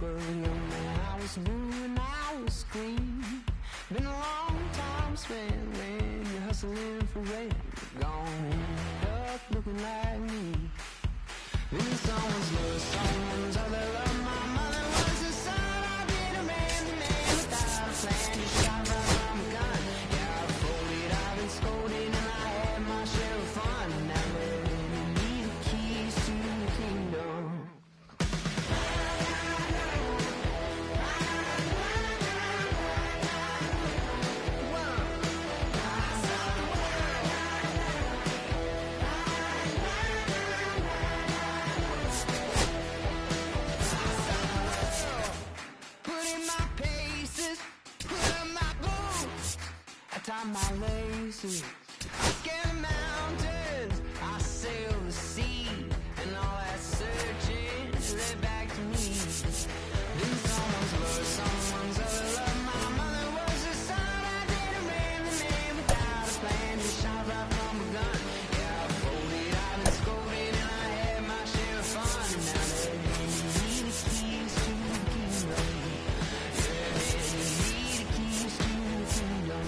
Well, young man, I was blue and I was green. Been a long time spent when you're hustling for rent. Gone up looking like me. Been someone's love, someone's other love. My mother was the son. I been a man, the man without a plan. You shot right from a gun. Yeah, I folded, I've been scolded, and I had my share of fun. Now let me the keys to the kingdom. Tie my laces, I scale the mountains, I sail the sea, and all that searching led back to me. Then someone's love, someone's other love. My mother was the son. I did a man, the man without a plan. He shot right from a gun. Yeah, I folded, I've been scolded, and I had my share of fun. And now they hand me the keys to the kingdom. Yeah, hand me the keys to the kingdom.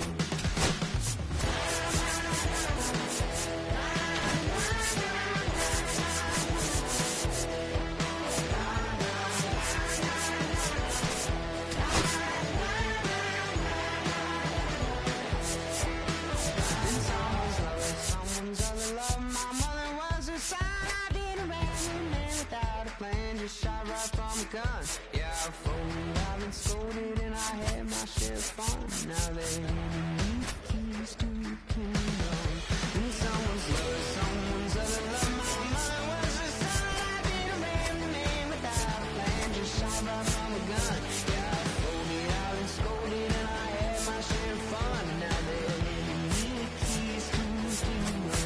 Shot right from a gun. Yeah, I folded, I've been scolded, and I had my share of fun. Now they hand me the keys to the kingdom. In someone's love, someone's other love. My mother was the son. I been a man, the man without a plan. Just shot right from a gun. Yeah, I folded, I've been scolded, and I had my share of fun. Now they hand me the keys to the kingdom.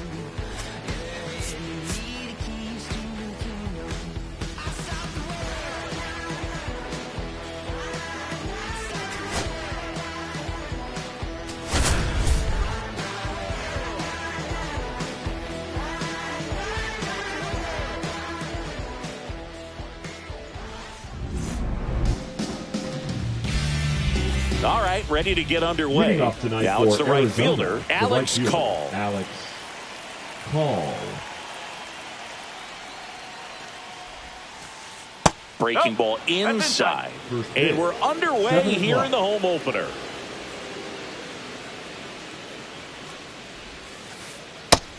Yeah, they hand me the keys to the kingdom. All right, ready to get underway. Leading off tonight now for it's the right Arizona, fielder, Alex Call. Alex Call. Breaking ball inside. And we're underway here in the home opener.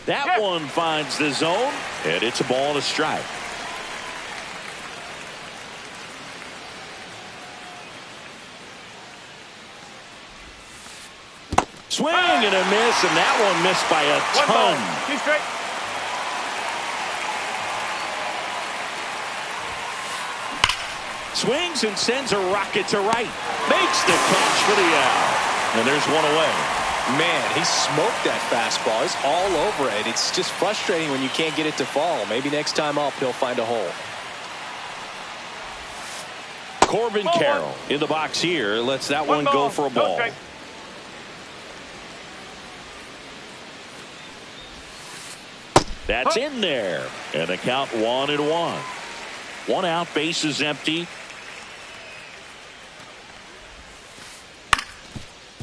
That one finds the zone, and it's a ball and a strike. Swing and a miss, and that one missed by a ton. 2 straight. Swings and sends a rocket to right. Makes the catch for the out. And there's one away. Man, he smoked that fastball. He's all over it. It's just frustrating when you can't get it to fall. Maybe next time up he'll find a hole. Corbin Carroll in the box here. Lets that one go for a ball. Okay. That's in there. And the count 1-1. 1 out, base is empty.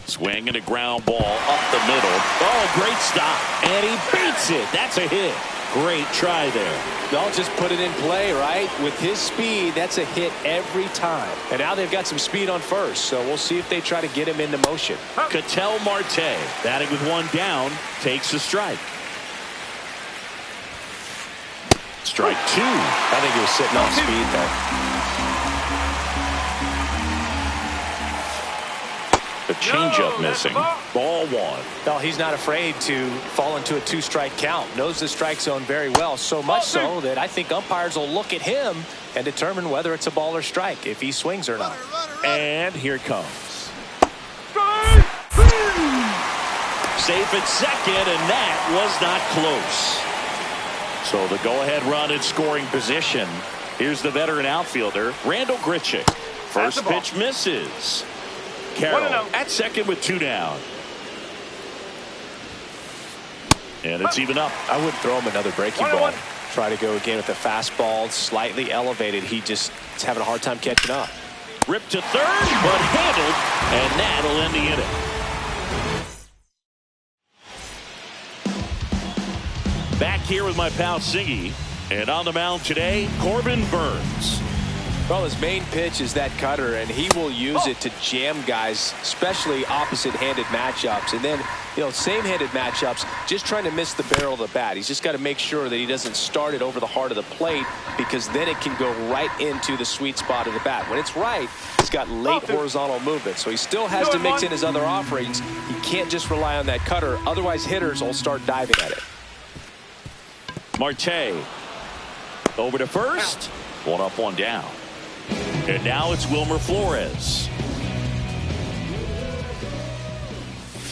Swing and a ground ball up the middle. Oh, great stop. And he beats it. That's a hit. Great try there. They'll just put it in play, right? With his speed, that's a hit every time. And now they've got some speed on first, so we'll see if they try to get him into motion. Ketel Marte, batting with 1 down, takes a strike. Strike 2. I think he was sitting off speed there. The changeup missing. Ball 1. Well, he's not afraid to fall into a 2-strike count. Knows the strike zone very well, so much so that I think umpires will look at him and determine whether it's a ball or strike, if he swings or not. And here it comes. Safe at second, and that was not close. So the go-ahead run in scoring position. Here's the veteran outfielder, Randal Grichuk. First pitch misses. Carroll at second with 2 down. And it's even up. I wouldn't throw him another breaking ball. try to go again with the fastball slightly elevated. He just is having a hard time catching up. Ripped to third, but handled, and that'll end the inning. Back here with my pal Siggy, and on the mound today, Corbin Burnes. Well, his main pitch is that cutter, and he will use it to jam guys, especially opposite-handed matchups. And then, same-handed matchups, just trying to miss the barrel of the bat. He's just got to make sure that he doesn't start it over the heart of the plate, because then it can go right into the sweet spot of the bat. When it's right, he's got late horizontal movement, so he still has to mix in his other offerings. He can't just rely on that cutter, otherwise hitters will start diving at it. Marte over to first. One up, one down. And now it's Wilmer Flores.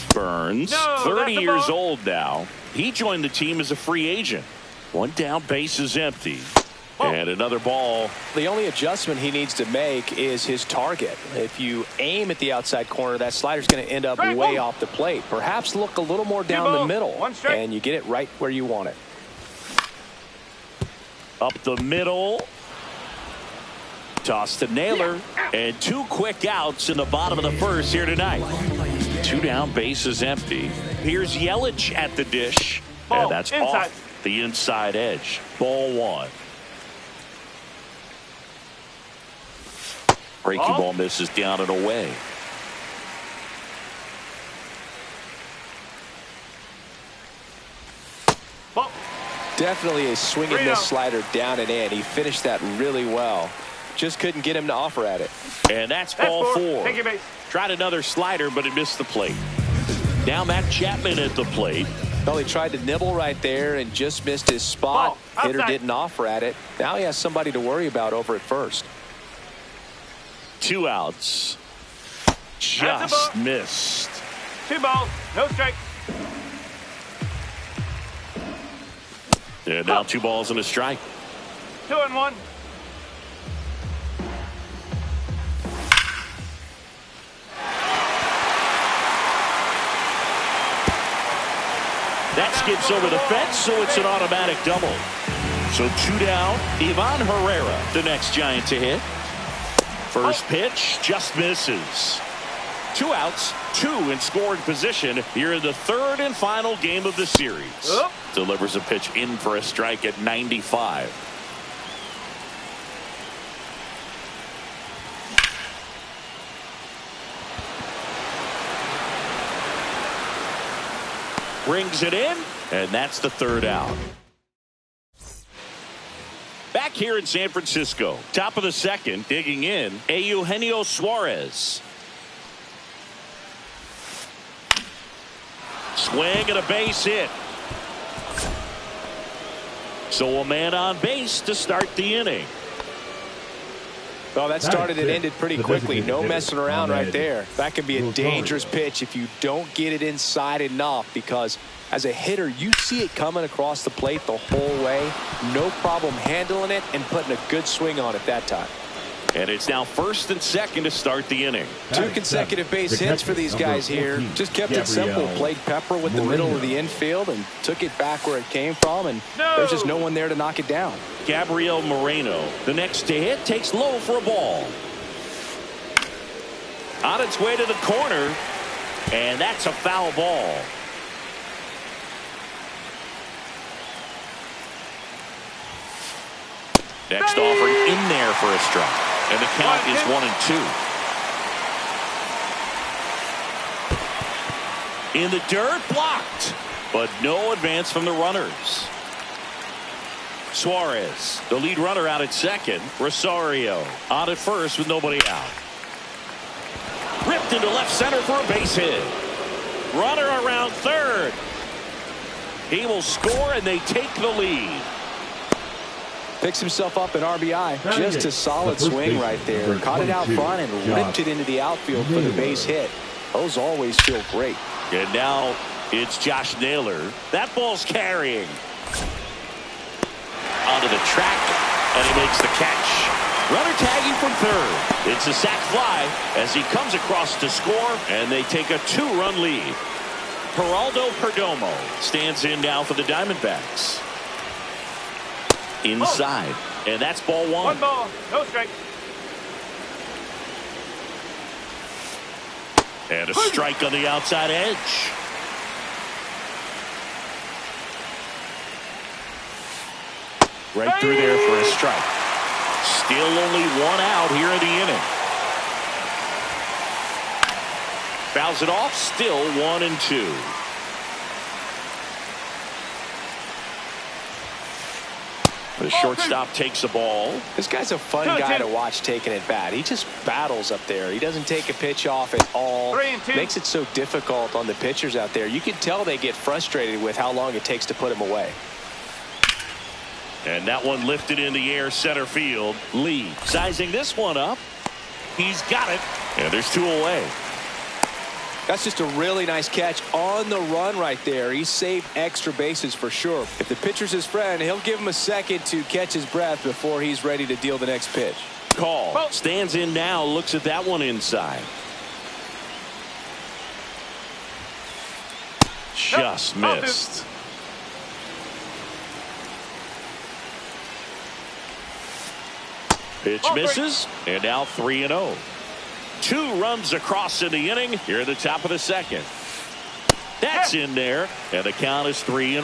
Burnes, 30 years old now. He joined the team as a free agent. One down, base is empty. And another ball. The only adjustment he needs to make is his target. If you aim at the outside corner, that slider's going to end up way off the plate. Perhaps look a little more down the middle, and you get it right where you want it. Up the middle. Toss to Naylor, and 2 quick outs in the bottom of the first here tonight. 2 down, base is empty. Here's Yelich at the dish, and that's off the inside edge. Ball 1. Breaking ball misses down and away. Definitely a swing and miss slider down and in. He finished that really well. Just couldn't get him to offer at it. And that's ball 4. Take your base. Tried another slider, but it missed the plate. Now Matt Chapman at the plate. Well, he tried to nibble right there and just missed his spot. Hitter didn't offer at it. Now he has somebody to worry about over at first. 2 outs. Just missed. 2 balls, no strike. And now 2 balls and a strike. 2-1. That skips over the fence, so it's an automatic double. So 2 down. Ivan Herrera, the next Giant to hit. First pitch just misses. 2 outs, 2 in scoring position here in the 3rd and final game of the series. Delivers a pitch in for a strike at 95. Brings it in, and that's the 3rd out. Back here in San Francisco, top of the 2nd, digging in, Eugenio Suarez. Swing and a base hit. So a man on base to start the inning. Well, that started and ended pretty quickly. No messing around right there. That can be a dangerous pitch if you don't get it inside enough, because as a hitter, you see it coming across the plate the whole way. No problem handling it and putting a good swing on it that time. And it's now 1st and 2nd to start the inning. 2 consecutive base hits for these guys here. Just kept it simple. Played pepper with the middle of the infield and took it back where it came from, and there's just no one there to knock it down. Gabriel Moreno, the next to hit, takes low for a ball. On its way to the corner, and that's a foul ball. Next offering in there for a strike. And the count is 1-2. In the dirt, blocked. But no advance from the runners. Suarez, the lead runner, out at second. Rosario on at first with nobody out. Ripped into left center for a base hit. Runner around third. He will score, and they take the lead. Picks himself up an RBI. Just a solid swing right there. Caught it out front and ripped it into the outfield for the base hit. Those always feel great. And now it's Josh Naylor. That ball's carrying. Onto the track, and he makes the catch. Runner tagging from third. It's a sac fly as he comes across to score, and they take a 2-run lead. Geraldo Perdomo stands in now for the Diamondbacks. inside. And that's ball one. One ball, no strikes. And a strike on the outside edge. Right through there for a strike. Still only one out here in the inning. Fouls it off. Still 1-2. The shortstop takes the ball. This guy's a fun guy to watch taking at bat. He just battles up there. He doesn't take a pitch off at all. 3-2. Makes it so difficult on the pitchers out there. You can tell they get frustrated with how long it takes to put him away. And that one lifted in the air center field. Lee sizing this one up. He's got it. And there's two away. That's just a really nice catch on the run right there. He saved extra bases for sure. If the pitcher's his friend, he'll give him a second to catch his breath before he's ready to deal the next pitch. Call. Stands in now. Looks at that one inside. Just missed. Pitch misses, and now 3-0. 2 runs across in the inning here at the top of the second. That's in there, and the count is 3-1.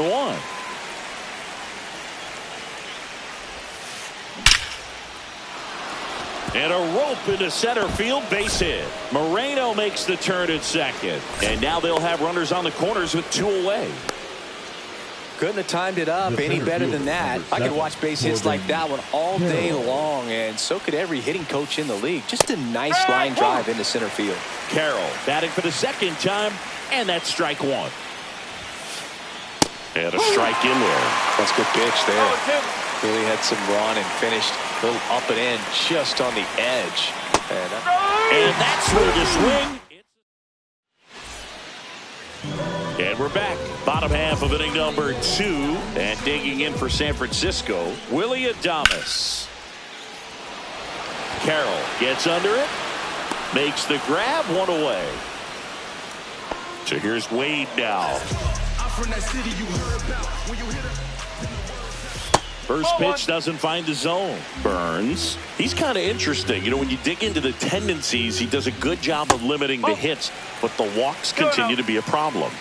And a rope into center field, base hit. Moreno makes the turn at second, and now they'll have runners on the corners with 2 away. Couldn't have timed it up any better than that. I could watch base hits like that one all day long, and so could every hitting coach in the league. Just a nice line drive into center field. Carroll batting for the second time, and that's strike 1. And a strike in there. That's a good pitch there. Really had some run and finished a little up and in just on the edge. And that's where the swing. And we're back. Bottom half of inning number 2. And digging in for San Francisco, Willy Adames. Carroll gets under it. Makes the grab, 1 away. So here's Wade now. First pitch doesn't find the zone. Burns. He's kind of interesting. You know, when you dig into the tendencies, he does a good job of limiting the hits, but the walks continue to be a problem.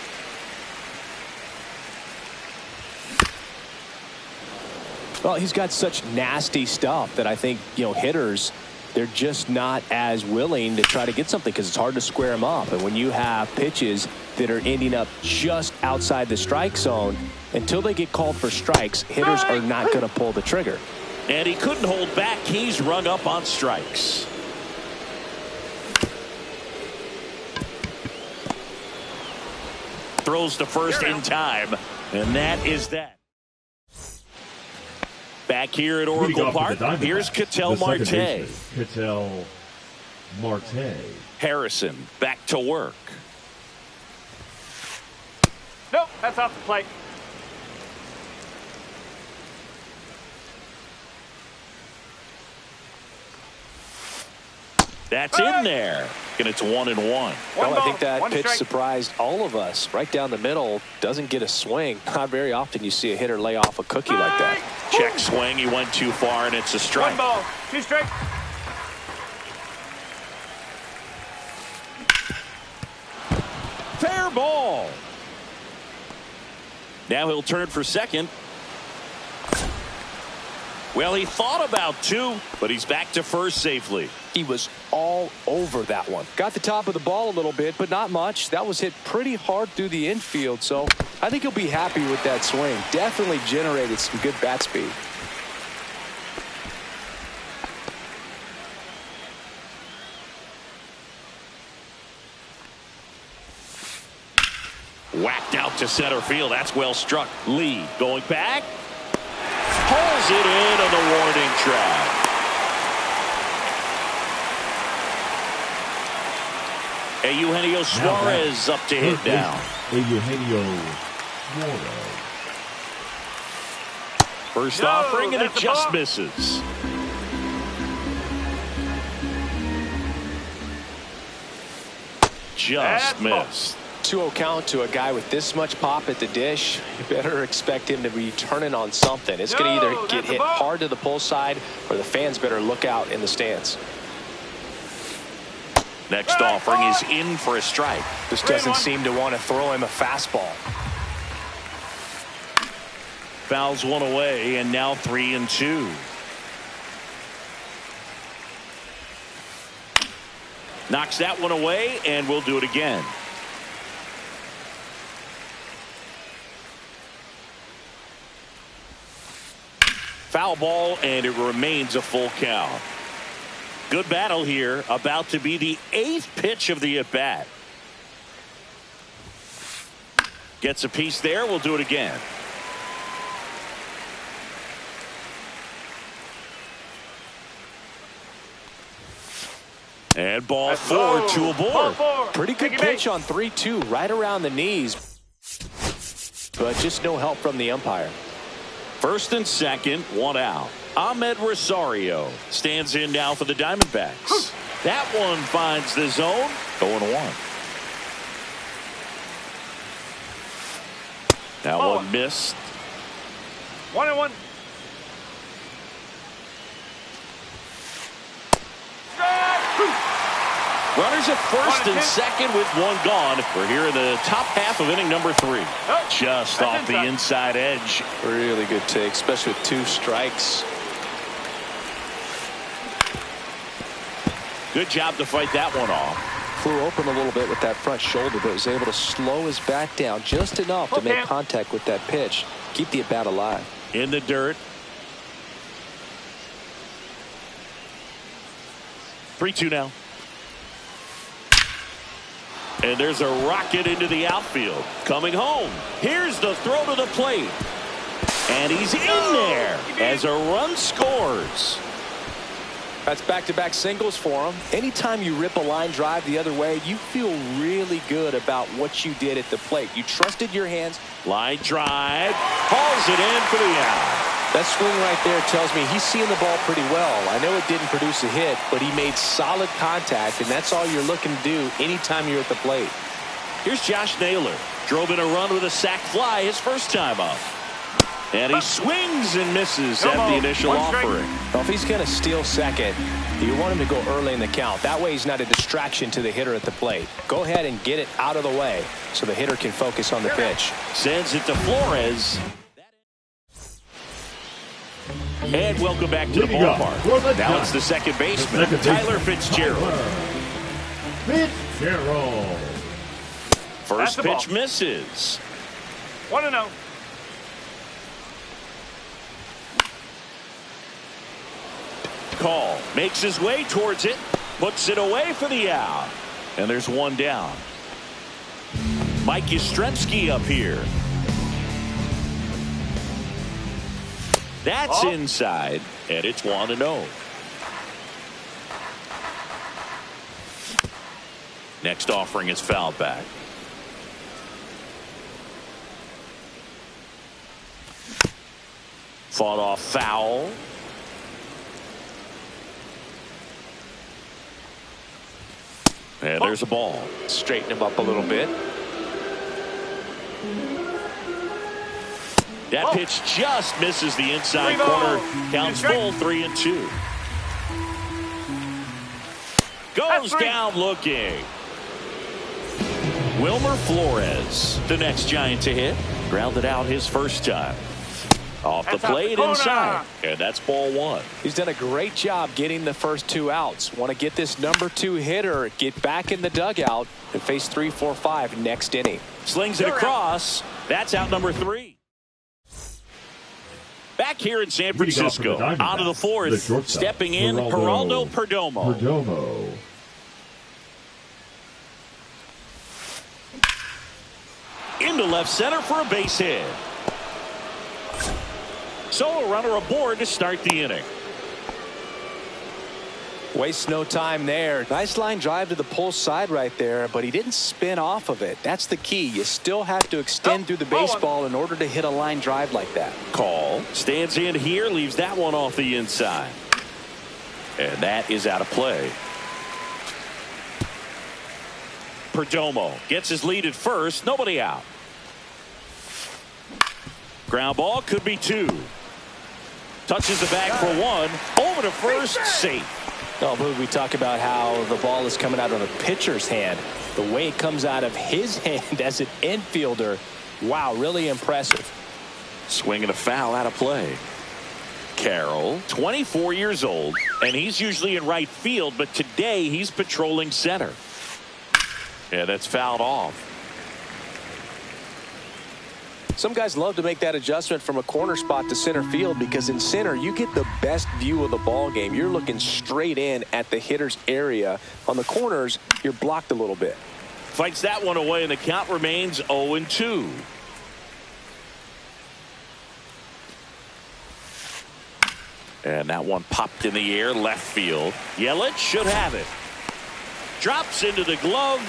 Well, he's got such nasty stuff that I think, you know, hitters, they're just not as willing to try to get something because it's hard to square them up. And when you have pitches that are ending up just outside the strike zone, until they get called for strikes, hitters are not going to pull the trigger. And he couldn't hold back. He's rung up on strikes. Throws to first in time, and that is that. Back here at Oracle Park, here's Ketel Marte. Ketel Marte. Harrison back to work. Nope, that's off the plate. That's in there. And it's 1-1. Well, I think that pitch surprised all of us. Right down the middle, doesn't get a swing. Not very often you see a hitter lay off a cookie like that. Check swing. He went too far, and it's a strike. 1 ball, 2 strikes. Fair ball. Now he'll turn for second. Well, he thought about 2, but he's back to first safely. He was all over that one. Got the top of the ball a little bit, but not much. That was hit pretty hard through the infield, so I think he'll be happy with that swing. Definitely generated some good bat speed. Whacked out to center field. That's well struck. Lee going back. Pulls it in on the warning track. Eugenio Suarez up to hit now. Eugenio Suarez. First offering, and it just misses. Just missed. 2-0 count to a guy with this much pop at the dish. You better expect him to be turning on something. It's going to either get hit hard to the pull side, or the fans better look out in the stands. Next offering is in for a strike. This doesn't seem to want to throw him a fastball. Fouls one away, and now 3-2. Knocks that one away, and we'll do it again. Foul ball, and it remains a full count. Good battle here, about to be the 8th pitch of the at-bat. Gets a piece there, we'll do it again. And ball 4, 2 aboard. Pretty good pitch on 3-2, right around the knees. But just no help from the umpire. First and second, 1 out. Ahmed Rosario stands in now for the Diamondbacks. That one finds the zone. 0-1. That one missed. 1-1. Runners at first and second with 1 gone. We're here in the top half of inning number 3. Just off the inside edge. Really good take, especially with 2 strikes. Good job to fight that one off. Flew open a little bit with that front shoulder, but was able to slow his back down just enough to make contact with that pitch. Keep the at-bat alive. In the dirt. 3-2 now. And there's a rocket into the outfield. Coming home. Here's the throw to the plate. And he's in there as a run scores. That's back-to-back singles for him. Anytime you rip a line drive the other way, you feel really good about what you did at the plate. You trusted your hands. Line drive. Hauls it in for the out. That swing right there tells me he's seeing the ball pretty well. I know it didn't produce a hit, but he made solid contact, and that's all you're looking to do anytime you're at the plate. Here's Josh Naylor. Drove in a run with a sac fly his first time up. And he swings and misses at the initial offering. Well, if he's going to steal second, you want him to go early in the count. That way he's not a distraction to the hitter at the plate. Go ahead and get it out of the way so the hitter can focus on the pitch. Sends it to Flores. And welcome back to the ballpark. Now it's the second baseman, Tyler Fitzgerald. First pitch misses. 1-0. Call makes his way towards it, puts it away for the out, and there's 1 down. Mike Yastrzemski up here. That's inside, and it's 1-0. Next offering is fouled back. Fought off foul. And there's a ball. Straighten him up a little bit. That pitch just misses the inside corner. Counts full, 3-2. Goes down looking. Wilmer Flores, the next Giant to hit. Grounded out his first time. Off the plate inside. And that's ball 1. He's done a great job getting the first 2 outs. Want to get this number 2 hitter, get back in the dugout, and face 3, 4, 5 next inning. Slings it across. That's out number 3. Back here in San Francisco, out of the fourth, stepping in, Geraldo Perdomo. Into left center for a base hit. So a runner aboard to start the inning. Wastes no time there. Nice line drive to the pull side right there, but he didn't spin off of it. That's the key. You still have to extend through the baseball in order to hit a line drive like that. Call. Stands in here, leaves that one off the inside. And that is out of play. Perdomo gets his lead at first. Nobody out. Ground ball could be 2. Touches the bag for 1. Over to first. Safe. Oh, but we talk about how the ball is coming out of the pitcher's hand. The way it comes out of his hand as an infielder. Wow, really impressive. Swing and a foul out of play. Carroll, 24 years old, and he's usually in right field, but today he's patrolling center. Yeah, that's fouled off. Some guys love to make that adjustment from a corner spot to center field because in center you get the best view of the ball game. You're looking straight in at the hitter's area. On the corners, you're blocked a little bit. Fights that one away, and the count remains 0-2. And that one popped in the air, left field. Yelich should have it. Drops into the glove,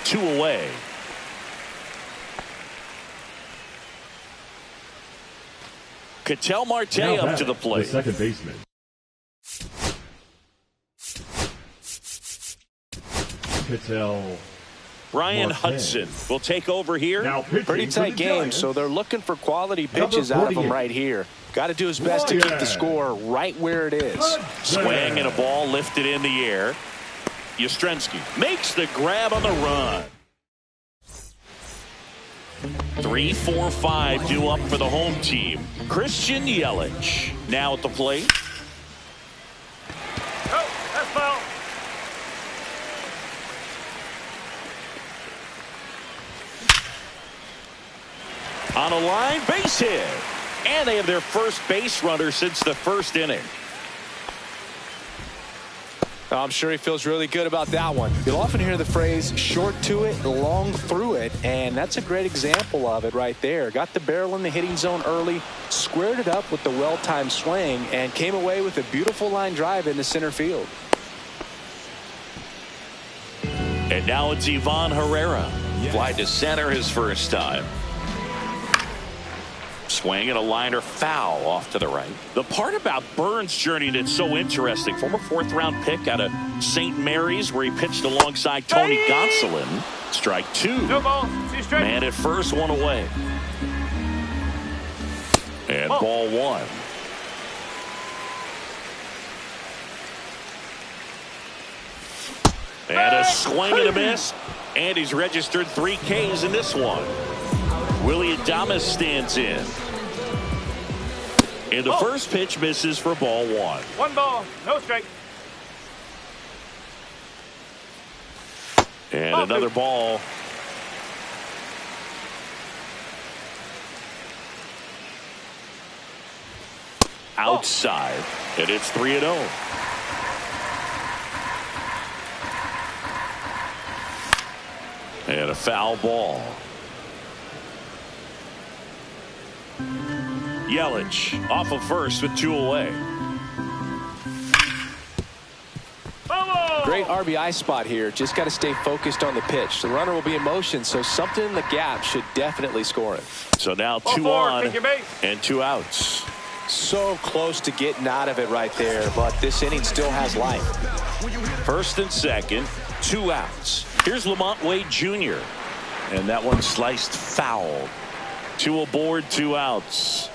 2 away. Ketel Marte up to the plate. The second baseman. Ketel Brian Marte. Hudson will take over here. Now Pretty tight game, Giants, so they're looking for quality Number pitches out of him 48. right here. Got to do his best to keep the score right where it is. Swing and a ball lifted in the air. Yastrzemski makes the grab on the run. 3, 4, 5 due up for the home team. Christian Yelich now at the plate. Oh, that's foul. On a line, base hit. And they have their first base runner since the first inning. I'm sure he feels really good about that one. You'll often hear the phrase short to it, long through it, and that's a great example of it right there. Got the barrel in the hitting zone early, squared it up with the well-timed swing, and came away with a beautiful line drive into center field. And now it's Ivan Herrera. Fly to center his first time. Swing and a liner foul off to the right. The part about Burns' journey that's so interesting, former 4th-round pick out of St. Mary's where he pitched alongside Tony Gonsolin. Strike 2. No ball. See straight. Man at first, 1 away. And ball 1. And a swing and a miss. And he's registered 3 Ks in this one. Willie Adames stands in. And the first pitch misses for ball 1. 1 ball. No strike. And another ball. Outside. And it's 3-0. And a foul ball. Yelich off of first with 2 away. Great RBI spot here. Just got to stay focused on the pitch. The runner will be in motion, so something in the gap should definitely score it. So now 2 4, on take your base. and 2 outs. So close to getting out of it right there, but this inning still has life. First and second, 2 outs. Here's Lamont Wade Jr. And that one sliced foul. 2 aboard, 2 outs.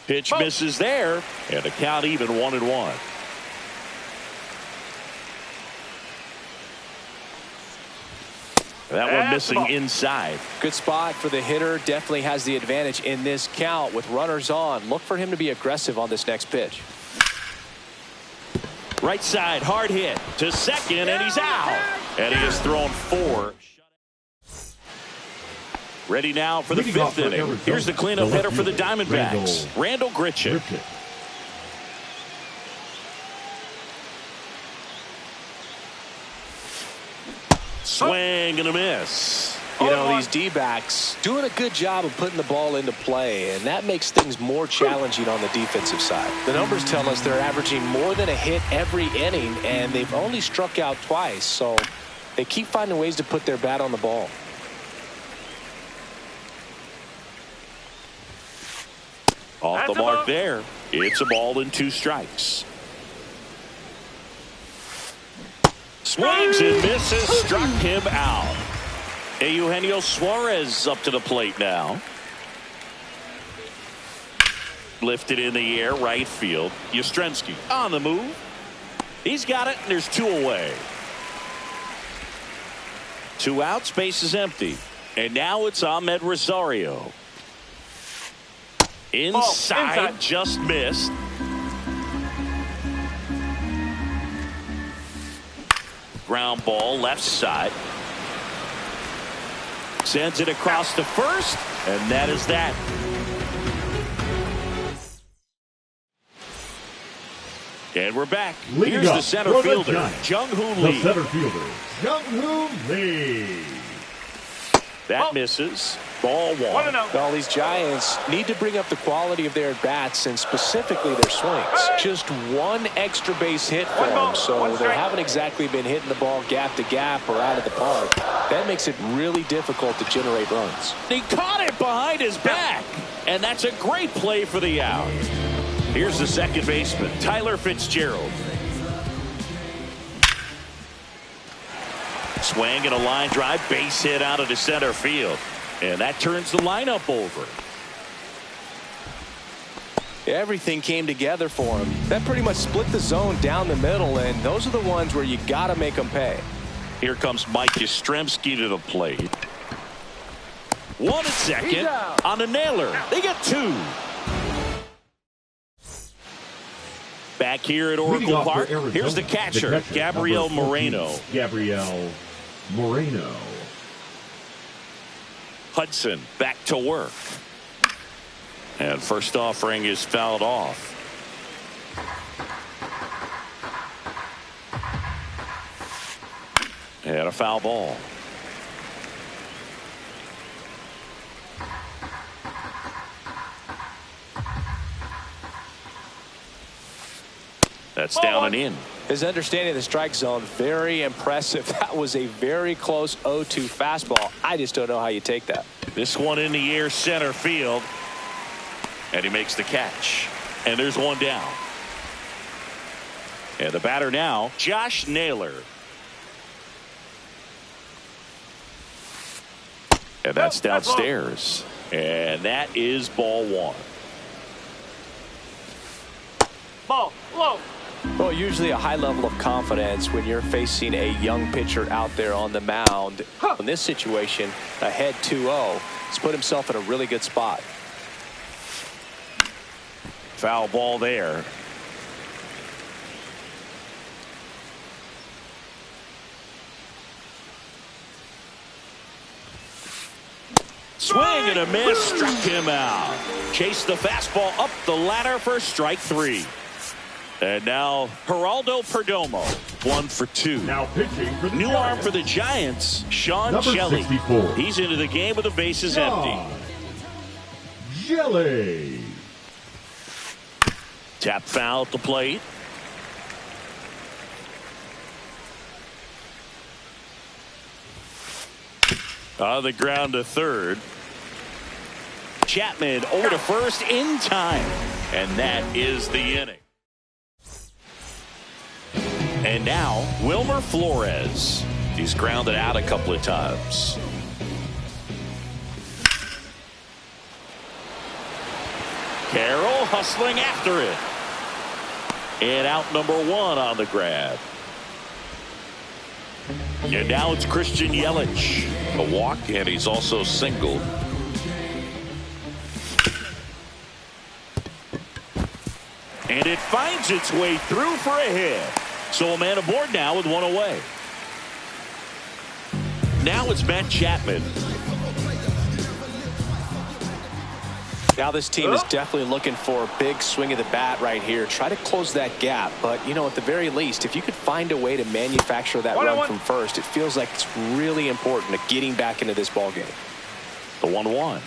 Pitch misses there, and the count even 1-1. That one missing inside. Good spot for the hitter. Definitely has the advantage in this count with runners on. Look for him to be aggressive on this next pitch. Right side, hard hit to second, and he's out. And he has thrown 4. Ready now for the 5th inning. Here's the cleanup hitter for the Diamondbacks, Randall Grichuk. Swing and a miss. You know, these D-backs doing a good job of putting the ball into play, and that makes things more challenging on the defensive side. The numbers tell us they're averaging more than a hit every inning, and they've only struck out twice, so they keep finding ways to put their bat on the ball. Off the mark there. It's a ball and 2 strikes. Swings and misses, struck him out. Eugenio Suarez up to the plate now. Lifted in the air, right field. Yastrzemski on the move. He's got it, and there's 2 away. 2 outs, base is empty. And now it's Ahmed Rosario. Inside, just missed. Ground ball, left side. Sends it across to first, and that is that. And we're back. Here's the center fielder, Jung-Hoo Lee. The center fielder, Jung-Hoo Lee. That misses. Ball 1. Well, these Giants need to bring up the quality of their at-bats and specifically their swings. Just 1 extra base hit for them, so they haven't exactly been hitting the ball gap to gap or out of the park. That makes it really difficult to generate runs. He caught it behind his back, and that's a great play for the out. Here's the second baseman, Tyler Fitzgerald. Swing and a line drive, base hit out of the center field. And that turns the lineup over. Everything came together for him. That pretty much split the zone down the middle, and those are the ones where you got to make them pay. Here comes Mike Yastrzemski to the plate. 1 at second on the nailer. They get 2. Back here at Oracle Park, here's the catcher, Gabriel Moreno. Gabriel Moreno. Hudson back to work. And first offering is fouled off. And a foul ball. That's down and in. His understanding of the strike zone, very impressive. That was a very close 0-2 fastball. I just don't know how you take that. This one in the air, center field. And he makes the catch. And there's 1 down. And the batter now, Josh Naylor. And that's downstairs. And that is ball 1. Ball low. Well, usually a high level of confidence when you're facing a young pitcher out there on the mound. In this situation, ahead 2-0, he's put himself in a really good spot. Foul ball there. Swing and a miss, struck him out. Chased the fastball up the ladder for strike 3. And now Geraldo Perdomo, 1 for 2. Now pitching for the New Giants. arm for the Giants, Sean Number Shelley. 64. He's into the game with the bases empty. Jelly. Tap foul at the plate. On the ground to third. Chapman over to first in time. And that is the inning. And now Wilmer Flores. He's grounded out a couple of times. Carroll hustling after it. And out number 1 on the grab. And now it's Christian Yelich. A walk, and he's also singled. And it finds its way through for a hit. So a man aboard now with 1 away. Now it's Matt Chapman. Now this team is definitely looking for a big swing of the bat right here. Try to close that gap. But, you know, at the very least, if you could find a way to manufacture that run from first, it feels like it's really important to getting back into this ball game. The 1-1.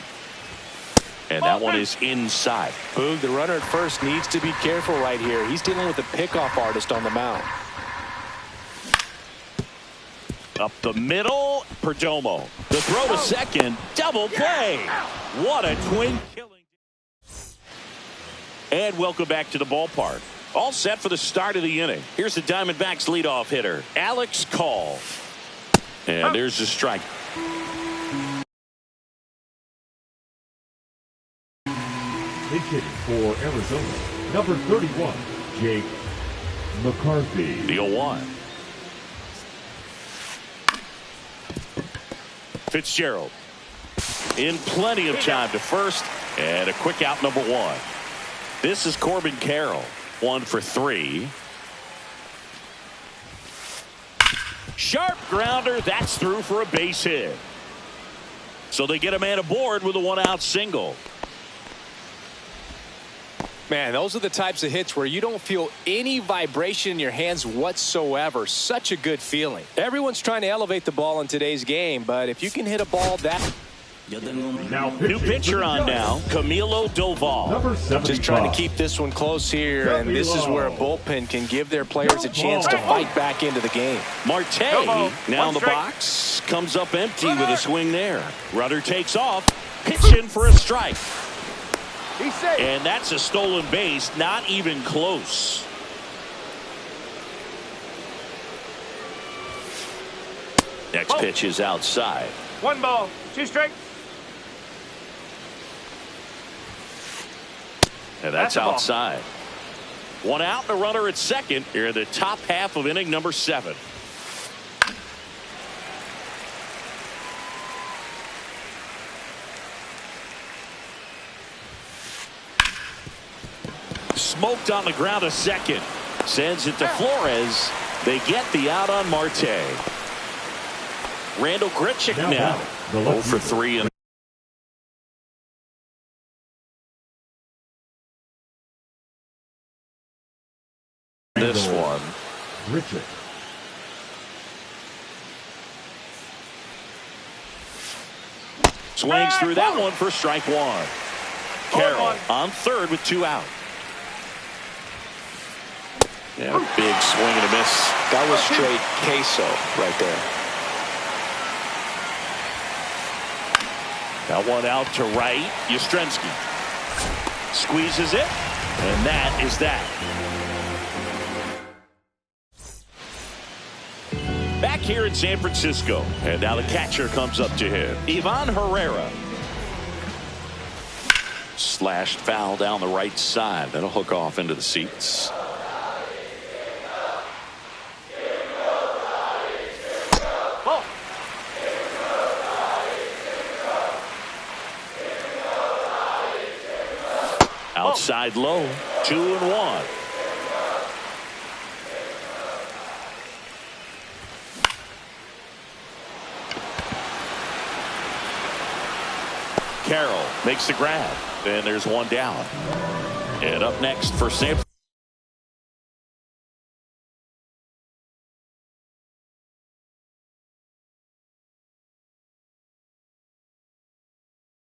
And that one is inside. Boog, the runner at first needs to be careful right here. He's dealing with a pickoff artist on the mound. Up the middle, Perdomo. The throw to second, double play. What a twin killing. And welcome back to the ballpark. All set for the start of the inning. Here's the Diamondbacks leadoff hitter, Alex Call. And there's the strike. Pinch hitting for Arizona, number 31, Jake McCarthy. The 0-1. Fitzgerald in plenty of time to first, and a quick out, number 1. This is Corbin Carroll, 1 for 3. Sharp grounder, that's through for a base hit. So they get a man aboard with a 1-out single. Man, those are the types of hits where you don't feel any vibration in your hands whatsoever. Such a good feeling. Everyone's trying to elevate the ball in today's game, but if you can hit a ball that... Now New pitcher on now, Camilo Doval. Number 75. Just trying to keep this one close here, and this is where a bullpen can give their players a chance to fight back into the game. Marte now in the box, comes up empty with a swing there. Rudder takes off, pitch in for a strike. And that's a stolen base, not even close. Next pitch is outside. 1 ball, 2 strikes. And that's outside. 1 out and a runner at second here in the top half of inning number 7. Smoked on the ground a second. Sends it to Flores. They get the out on Marte. Randall Grichuk now. 0 for 3 in this one. Grichuk. Swings through that one for strike 1. Carroll on third with 2 out. Yeah, big swing and a miss. That was straight queso right there. Got 1 out to right. Yastrzemski squeezes it, and that is that. Back here in San Francisco, and now the catcher comes up to him, Ivan Herrera. Slashed foul down the right side. That'll hook off into the seats. Outside low, 2-1. Carroll makes the grab, and there's 1 down. And up next for San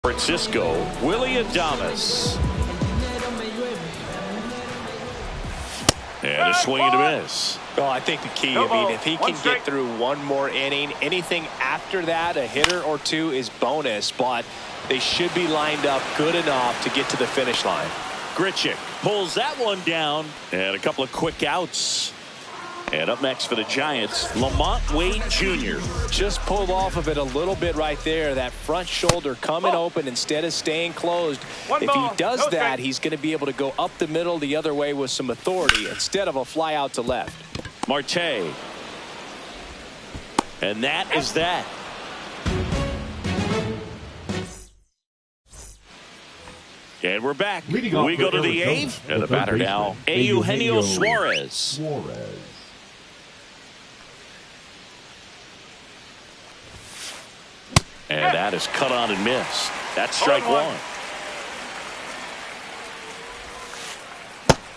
Francisco, Willy Adames. And a swing and a miss. Well, I think the key, if he can get through 1 more inning, anything after that, a hitter or 2 is bonus, but they should be lined up good enough to get to the finish line. Grichuk pulls that one down, and a couple of quick outs. And up next for the Giants, Lamont Wade Jr. Just pulled off of it a little bit right there. That front shoulder coming open instead of staying closed. If he does that, he's going to be able to go up the middle the other way with some authority instead of a fly out to left. Marte. And that is that. And we're back. We go to the 8th. And the batter now, Eugenio Suarez. And that is cut on and missed. That's strike 1.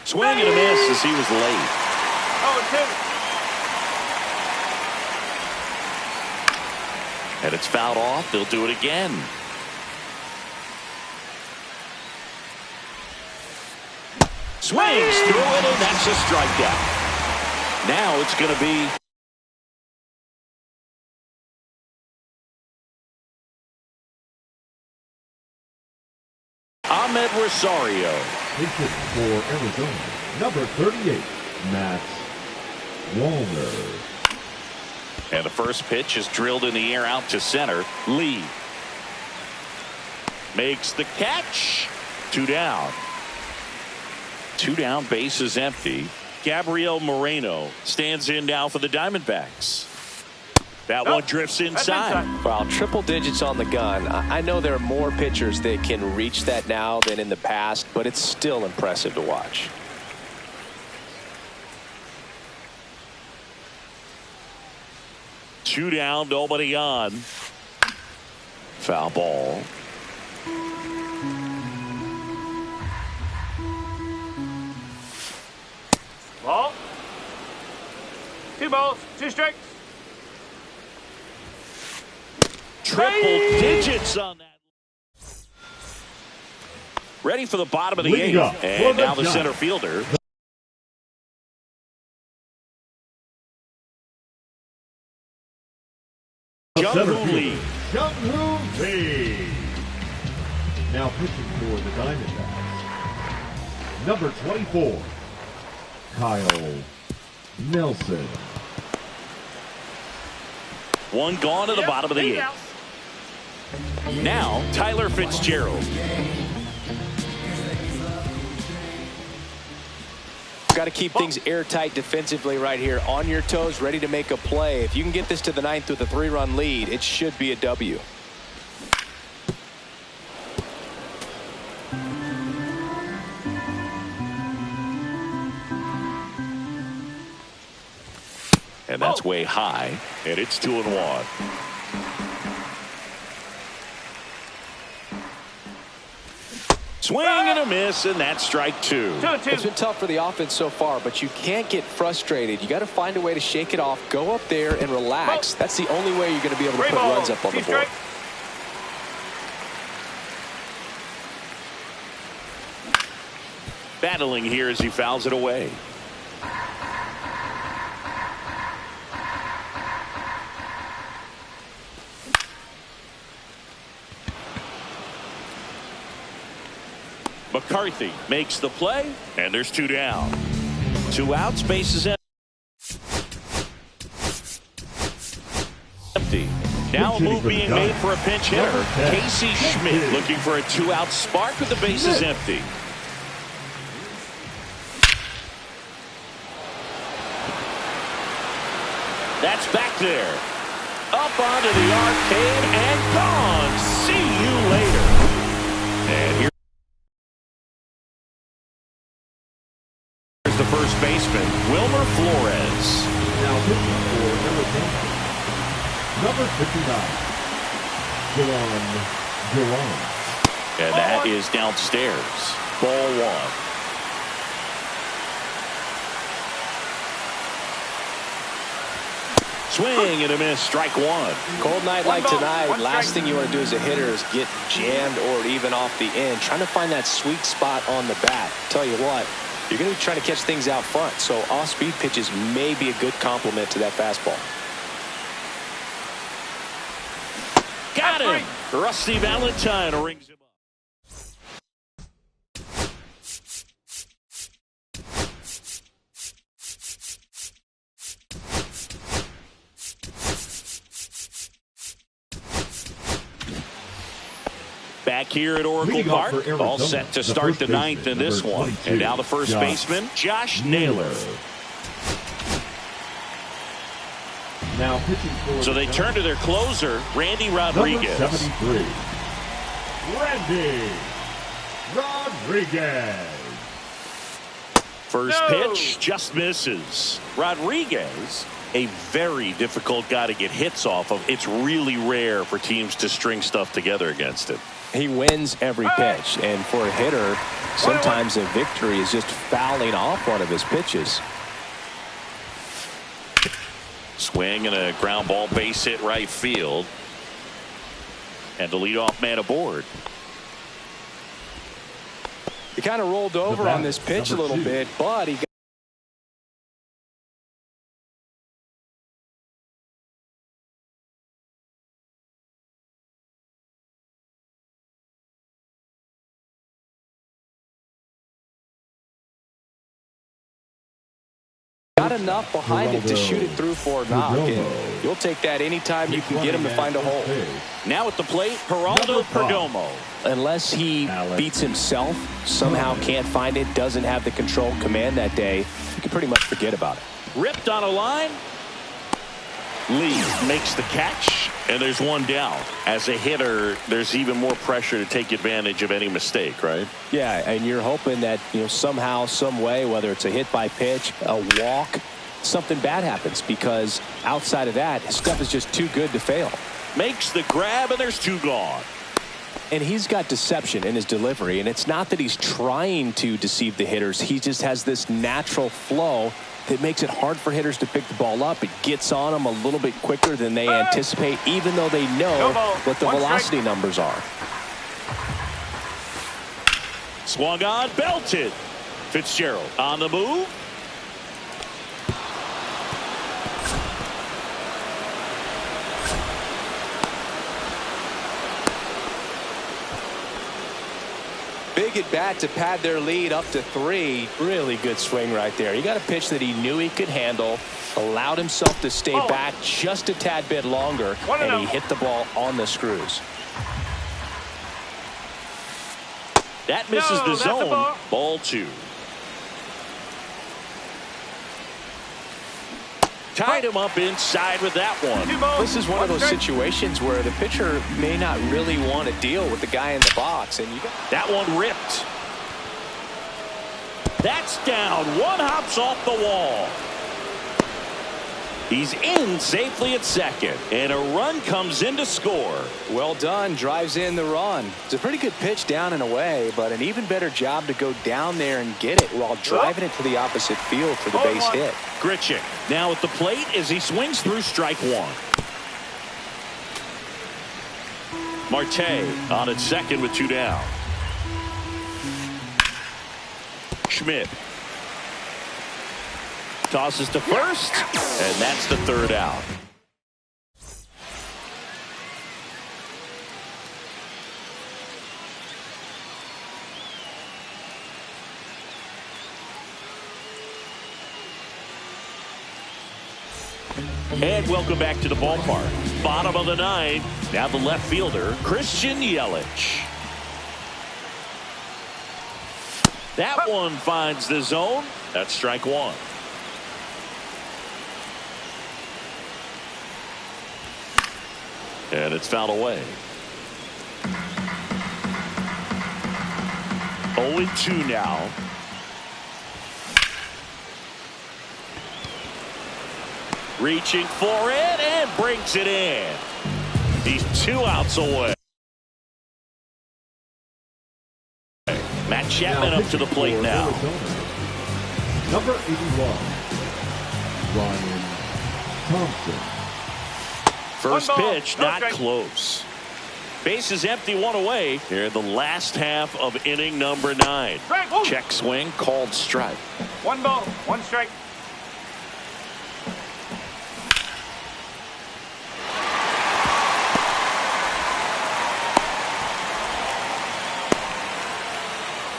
Swing and a miss as he was late. 0-2. And it's fouled off. They'll do it again. Swings through it, and that's a strikeout. Now it's going to be Ahmed Rosario. Pitching for Arizona, Number 38, Matt Wallner. And the first pitch is drilled in the air out to center. Lee makes the catch. 2 down. 2 down, base is empty. Gabriel Moreno stands in now for the Diamondbacks. That one drifts inside. Wow, triple digits on the gun. I know there are more pitchers that can reach that now than in the past, but it's still impressive to watch. Two down, nobody on. Foul ball. Ball. 2 balls, 2 strikes. Triple digits on that. Ready for the bottom of the Leading 8th. up for And the now the Giants. center fielder. Jung-Hoo Lee. Jung-Hoo Lee. Now pitching for the Diamondbacks. Number 24, Kyle Nelson. One gone to the bottom of the 8th. Now Tyler Fitzgerald. Got to keep things airtight defensively right here. On your toes, ready to make a play. If you can get this to the 9th with a 3-run lead, it should be a W. And that's way high. And it's 2-1. Swing and a miss, and that's strike 2. 2-2. It's been tough for the offense so far, but you can't get frustrated. You got to find a way to shake it off, go up there and relax. That's the only way you're going to be able to 3 put balls, runs up on 2 the board. strikes. Battling here as he fouls it away. McCarthy makes the play, and there's 2 down. 2 outs, bases empty. Now a move being made for a pinch hitter. Casey Schmidt looking for a 2-out spark with the bases empty. That's back there. Up onto the arcade and gone. See you later. And here. The first baseman, Wilmer Flores. Now pitching for Arizona. Number 59, Juan. And that is downstairs. Ball 1. Swing and a miss, strike 1. Cold night like tonight, last thing you want to do as a hitter is get jammed or even off the end. Trying to find that sweet spot on the bat. Tell you what, you're going to be trying to catch things out front, so off-speed pitches may be a good complement to that fastball. Got him! Rusty Valentine rings him up. Back here at Oracle Leading off Park, for Arizona, all set to the start first the 9th in baseman, this number one. 22, And now the first baseman, Josh Naylor. Now pitching for So they turn to their closer, Randy Rodriguez. Number 73, Randy Rodriguez. First No. pitch just misses. Rodriguez, a very difficult guy to get hits off of. It's really rare for teams to string stuff together against him. He wins every pitch, and for a hitter, sometimes a victory is just fouling off one of his pitches. Swing and a ground ball, base hit right field. And the leadoff man aboard. He kind of rolled over on this pitch a little bit, but he got enough behind it to shoot it through for a knock. And you'll take that anytime you can get him to find a hole. Now at the plate, Geraldo Perdomo. Unless he beats himself, somehow can't find it, doesn't have the control command that day, you can pretty much forget about it. Ripped on a line. Lee makes the catch, and there's one down. As a hitter, there's even more pressure to take advantage of any mistake, right? Yeah, and you're hoping that, somehow, some way, whether it's a hit by pitch, a walk, something bad happens, because outside of that, his stuff is just too good to fail. Makes the grab, and there's two gone. And he's got deception in his delivery, and it's not that he's trying to deceive the hitters. He just has this natural flow that makes it hard for hitters to pick the ball up. It gets on them a little bit quicker than they anticipate, even though they know what the velocity numbers are. Swung on, belted. Fitzgerald on the move. Big at bat to pad their lead up to 3. Really good swing right there. He got a pitch that he knew he could handle, allowed himself to stay back just a tad bit longer, and he hit the ball on the screws. That misses the zone. Ball 2. Tied him up inside with that one. This is one of those situations where the pitcher may not really want to deal with the guy in the box. And that one ripped. That's down. One hops off the wall. He's in safely at second, and a run comes in to score. Well done. Drives in the run. It's a pretty good pitch down and away, but an even better job to go down there and get it while driving it to the opposite field for the base hit. Grichuk now at the plate as he swings through strike 1. Marte on at second with 2 down. Schmidt tosses to first, and that's the 3rd out. And welcome back to the ballpark. Bottom of the 9th. Now the left fielder, Christian Yelich. That one finds the zone. That's strike 1. And it's fouled away. 0-2 now. Reaching for it and brings it in. He's 2 outs away. Matt Chapman up to the plate now. Number 81, Ryan Thompson. First pitch, not close. Base is empty, 1 away. Here in the last half of inning number 9. Check swing, called strike. 1 ball, 1 strike.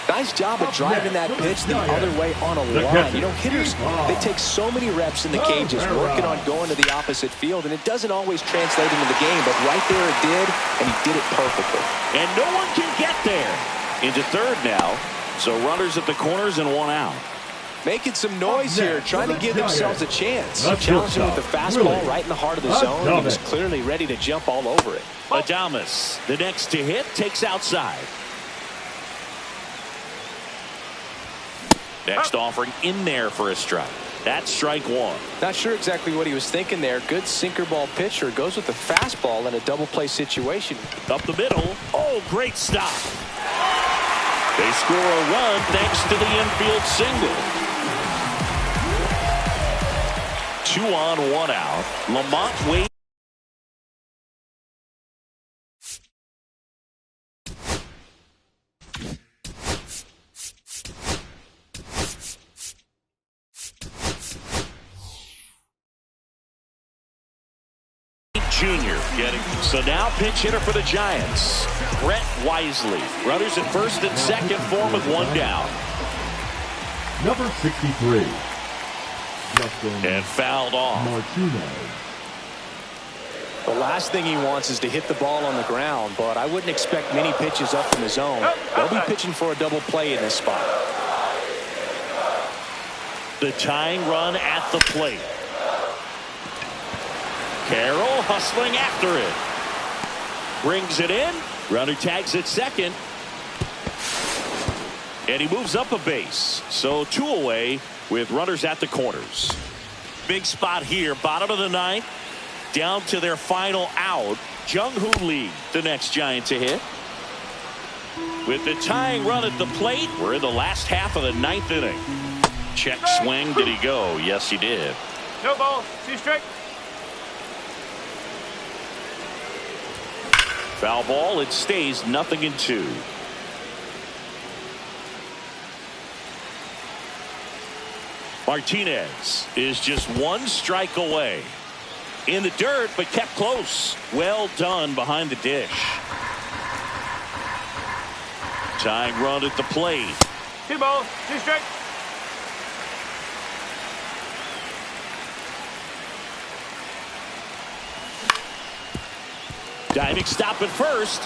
Nice job of driving that pitch the other way on a line. Hitters, they take so many reps in the cages working on going to the opposite field, and it doesn't always translate into the game, but right there it did, and he did it perfectly. And no one can get there. Into 3rd now, so runners at the corners and 1 out. Making some noise here, trying to give themselves a chance. Challenging with the fastball right in the heart of the zone. He was clearly ready to jump all over it. Adames, the next to hit, takes outside. Next offering in there for a strike. That's strike 1. Not sure exactly what he was thinking there. Good sinker ball pitcher. Goes with the fastball in a double play situation. Up the middle. Oh, great stop. They score a run thanks to the infield single. 2 on, 1 out. Lamont waits. Jr. getting so now pinch hitter for the Giants, Brett Wisely. Runners at first and second for him with 1 down. Number 63, Justin And fouled off. Martinez. The last thing he wants is to hit the ball on the ground, but I wouldn't expect many pitches up in the zone. They'll be pitching for a double play in this spot. The tying run at the plate. Carroll hustling after it. Brings it in. Runner tags at second. And he moves up a base. So 2 away with runners at the corners. Big spot here. Bottom of the ninth. Down to their final out. Jung-Hoo Lee, the next Giant to hit. With the tying run at the plate, we're in the last half of the 9th inning. Check swing. Did he go? Yes, he did. No ball. 2 strike. Foul ball. It stays 0-2. Martinez is just 1 strike away. In the dirt, but kept close. Well done behind the dish. Tying run at the plate. 2 balls. 2 strikes. Diving stop at first.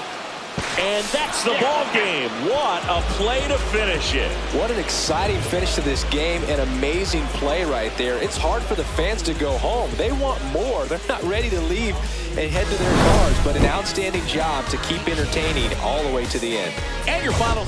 And that's the ball game. What a play to finish it. What an exciting finish to this game. An amazing play right there. It's hard for the fans to go home. They want more. They're not ready to leave and head to their cars, but an outstanding job to keep entertaining all the way to the end. And your final.